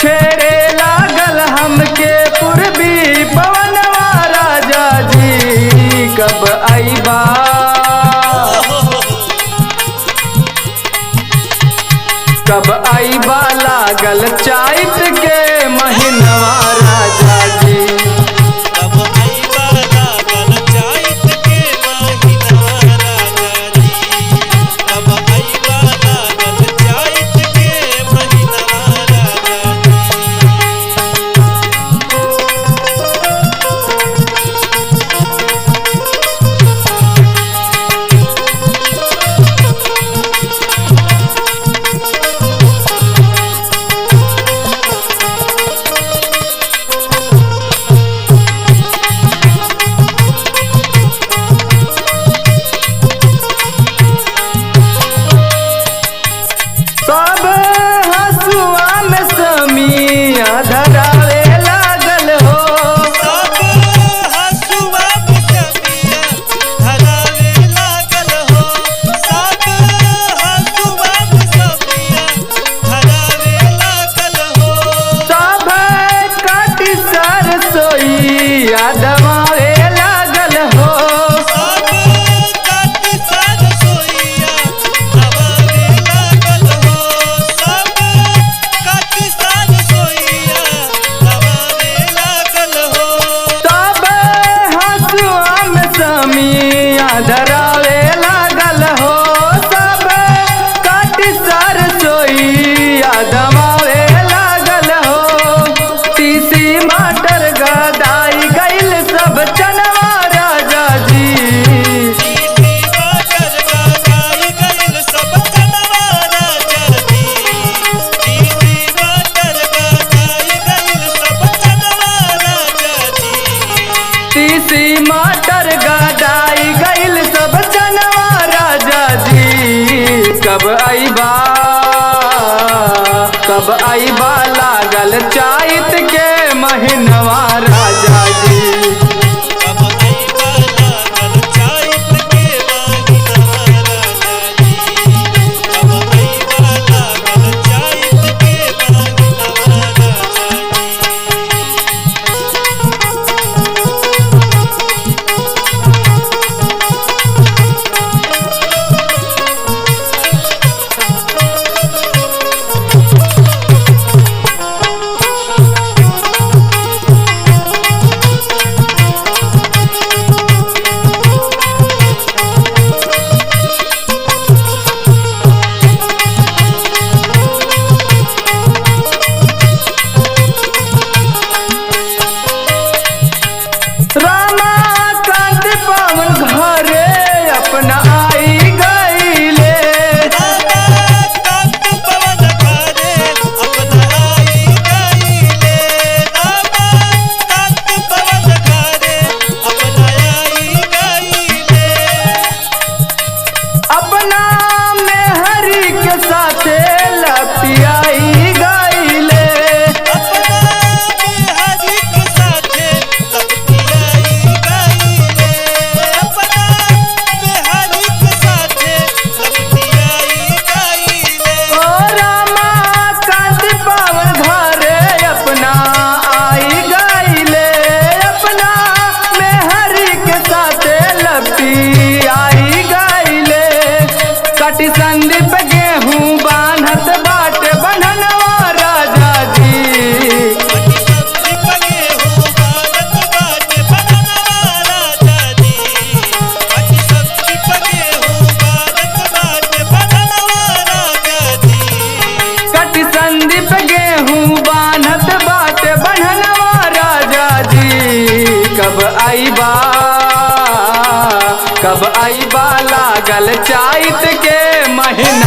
छेड़े लागल हमके पूर्वी पवनवा राजा जी कब आईबा। कब आईबा लागल चैत के महीनवा राजा जी। कब आईबा लागल चैत के महीनवा राजा जी। कब आईबा लागल चैत के महीनवा राजा सब हसुआ में समिया धरावे लागल हो। सब हसुआ में समिया धरावे लागल हो। सब हसुआ में समिया धरावे लागल हो। सब काटी सरसोईया दबावे लागल हो। सब काटी सरसोईया दबावे लागल हो। सब काटी सरसोईया दबावे लागल हो। सब हसुआ में समिया धरावे लागल हो। सब काटी सरसोईया दबावे लागल हो। तीसी मटर गदाई गइल सब चनवा राजा जी। तीसी मटर गदाई गइल सब चनवा राजा जी। तीसी मटर गदाई गइल सब चनवा राजा जी। तीसी मटर गदाई गइल सब चनवा राजा जी। कब आईबा। कब आईबा लागल चैत के महीनवा राजा जी। कब आईबा लागल चैत के महीनवा राजा जी। कब आईबा लागल चैत के महीनवा राजा रमाकांत पवन घरे अपना आई गईले। रमाकांत पवन घरे अपना आई गईले। रमाकांत पवन घरे अपना आई गईले। अपना मेहरी के साथे लपियाई गईले। अपना मेहरी के साथे लपटियाई गईले। अपना मेहरी के साथे लपटियाई गईले। ओ रमाकांत पवन घरे अपना आई गईले। अपना मेहरी के साथे लपियाई गईले। कटी संदीप गेहूं बांधत बाटे बन्हनवा राजा जी। कटी संदीप गेहूं बांधत बाटे बन्हनवा राजा जी। कटी संदीप गेहूं बांधत बाटे बन्हनवा राजा जी। कटी संदीप गेहूं बांधत बाटे बन्हनवा राजा जी। कब आईबा। कब आईबा लागल चैत के महीना